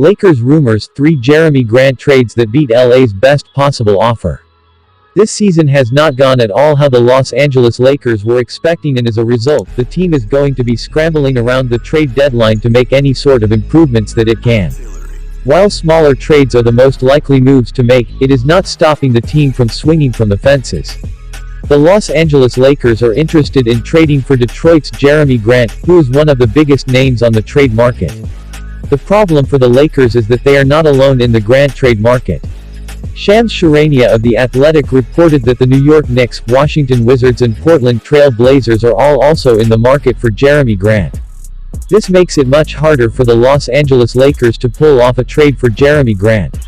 Lakers rumors 3 Jerami Grant trades that beat LA's best possible offer. This season has not gone at all how the Los Angeles Lakers were expecting, and as a result, the team is going to be scrambling around the trade deadline to make any sort of improvements that it can. While smaller trades are the most likely moves to make, it is not stopping the team from swinging from the fences. The Los Angeles Lakers are interested in trading for Detroit's Jerami Grant, who is one of the biggest names on the trade market. The problem for the Lakers is that they are not alone in the Grant trade market. Shams Charania of The Athletic reported that the New York Knicks, Washington Wizards and Portland Trail Blazers are all also in the market for Jerami Grant. This makes it much harder for the Los Angeles Lakers to pull off a trade for Jerami Grant.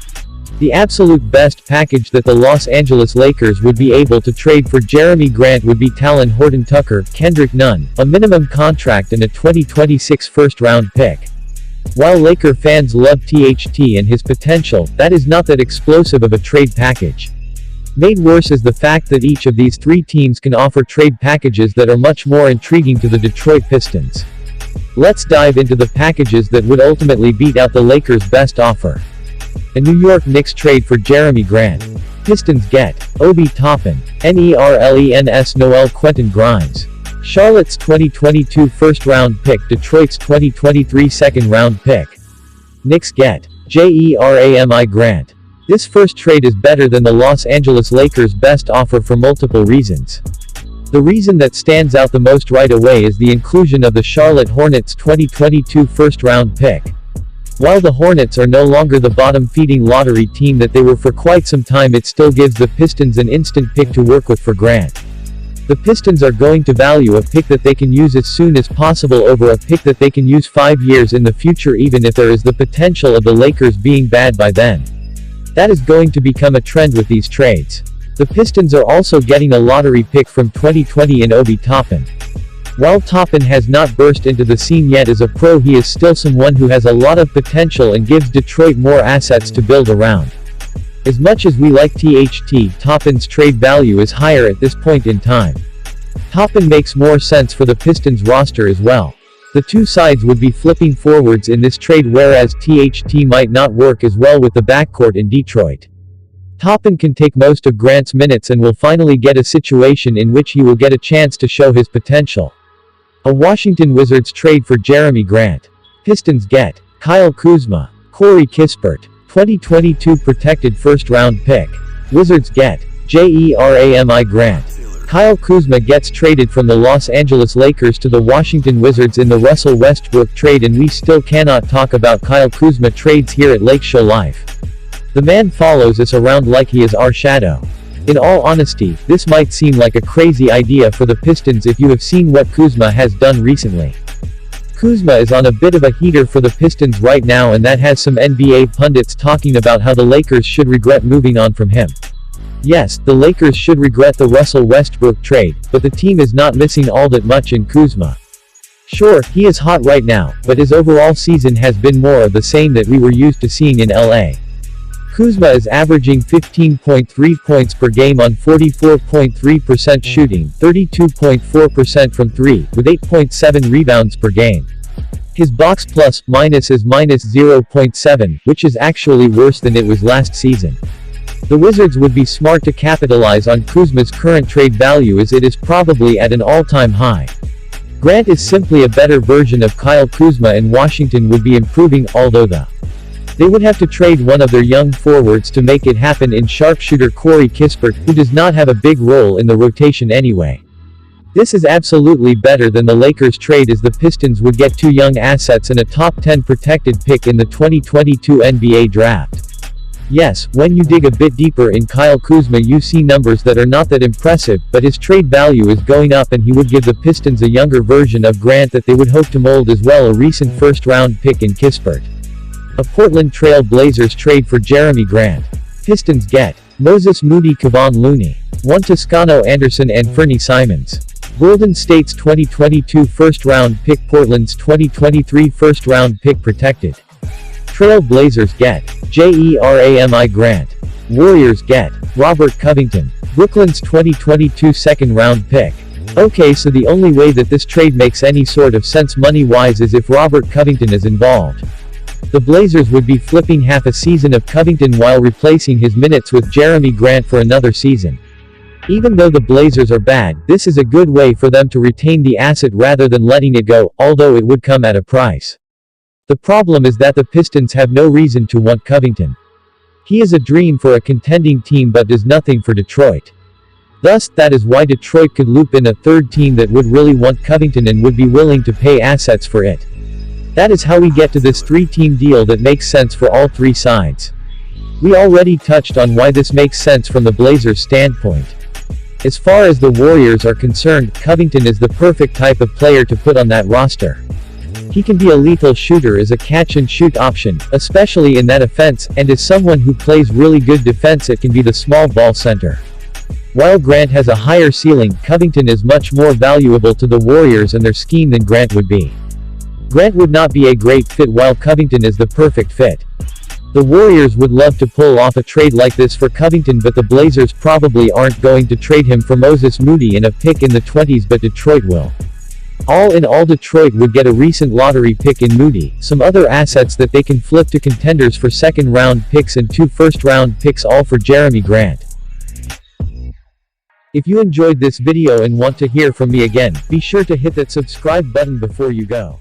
The absolute best package that the Los Angeles Lakers would be able to trade for Jerami Grant would be Talen Horton-Tucker, Kendrick Nunn, a minimum contract and a 2026 first-round pick. While Laker fans love THT and his potential, that is not that explosive of a trade package. Made worse is the fact that each of these 3 teams can offer trade packages that are much more intriguing to the Detroit Pistons. Let's dive into the packages that would ultimately beat out the Lakers' best offer. A New York Knicks trade for Jerami Grant. Pistons get Obi Toppin, Nerlens Noel, Quentin Grimes. Charlotte's 2022 first-round pick, Detroit's 2023 second-round pick. Knicks get Jerami Grant. This first trade is better than the Los Angeles Lakers' best offer for multiple reasons. The reason that stands out the most right away is the inclusion of the Charlotte Hornets' 2022 first-round pick. While the Hornets are no longer the bottom-feeding lottery team that they were for quite some time, it still gives the Pistons an instant pick to work with for Grant. The Pistons are going to value a pick that they can use as soon as possible over a pick that they can use 5 years in the future, even if there is the potential of the Lakers being bad by then. That is going to become a trend with these trades. The Pistons are also getting a lottery pick from 2020 in Obi Toppin. While Toppin has not burst into the scene yet as a pro, he is still someone who has a lot of potential and gives Detroit more assets to build around. As much as we like THT, Toppin's trade value is higher at this point in time. Toppin makes more sense for the Pistons roster as well. The two sides would be flipping forwards in this trade, whereas THT might not work as well with the backcourt in Detroit. Toppin can take most of Grant's minutes and will finally get a situation in which he will get a chance to show his potential. A Washington Wizards trade for Jerami Grant. Pistons get Kyle Kuzma, Corey Kispert, 2022 protected first-round pick. Wizards get Jerami Grant. Kyle Kuzma gets traded from the Los Angeles Lakers to the Washington Wizards in the Russell Westbrook trade, and we still cannot talk about Kyle Kuzma trades here at Lake Show Life. The man follows us around like he is our shadow. In all honesty, this might seem like a crazy idea for the Pistons if you have seen what Kuzma has done recently. Kuzma is on a bit of a heater for the Pistons right now, and that has some NBA pundits talking about how the Lakers should regret moving on from him. Yes, the Lakers should regret the Russell Westbrook trade, but the team is not missing all that much in Kuzma. Sure, he is hot right now, but his overall season has been more of the same that we were used to seeing in LA. Kuzma is averaging 15.3 points per game on 44.3% shooting, 32.4% from 3, with 8.7 rebounds per game. His box plus minus is minus 0.7, which is actually worse than it was last season. The Wizards would be smart to capitalize on Kuzma's current trade value, as it is probably at an all-time high. Grant is simply a better version of Kyle Kuzma, and Washington would be improving, although they would have to trade one of their young forwards to make it happen in sharpshooter Corey Kispert, who does not have a big role in the rotation anyway. This is absolutely better than the Lakers trade, as the Pistons would get 2 young assets and a top 10 protected pick in the 2022 NBA draft. Yes, when you dig a bit deeper in Kyle Kuzma, you see numbers that are not that impressive, but his trade value is going up, and he would give the Pistons a younger version of Grant that they would hope to mold, as well a recent first-round pick in Kispert. A Portland Trail Blazers trade for Jerami Grant. Pistons get Moses Moody, Kevon Looney, Juan Toscano Anderson and Fernie Simons. Golden State's 2022 first-round pick, Portland's 2023 first-round pick protected. Trail Blazers get Jerami Grant. Warriors get Robert Covington, Brooklyn's 2022 second-round pick. Okay, so the only way that this trade makes any sort of sense money-wise is if Robert Covington is involved. The Blazers would be flipping half a season of Covington while replacing his minutes with Jerami Grant for another season. Even though the Blazers are bad, this is a good way for them to retain the asset rather than letting it go, although it would come at a price. The problem is that the Pistons have no reason to want Covington. He is a dream for a contending team but does nothing for Detroit. Thus, that is why Detroit could loop in a third team that would really want Covington and would be willing to pay assets for it. That is how we get to this three-team deal that makes sense for all three sides. We already touched on why this makes sense from the Blazers' standpoint. As far as the Warriors are concerned, Covington is the perfect type of player to put on that roster. He can be a lethal shooter as a catch-and-shoot option, especially in that offense, and is someone who plays really good defense. It can be the small ball center. While Grant has a higher ceiling, Covington is much more valuable to the Warriors and their scheme than Grant would be. Grant would not be a great fit while Covington is the perfect fit. The Warriors would love to pull off a trade like this for Covington, but the Blazers probably aren't going to trade him for Moses Moody and a pick in the 20s, but Detroit will. All in all, Detroit would get a recent lottery pick in Moody, some other assets that they can flip to contenders for second-round picks and 2 first-round picks, all for Jerami Grant. If you enjoyed this video and want to hear from me again, be sure to hit that subscribe button before you go.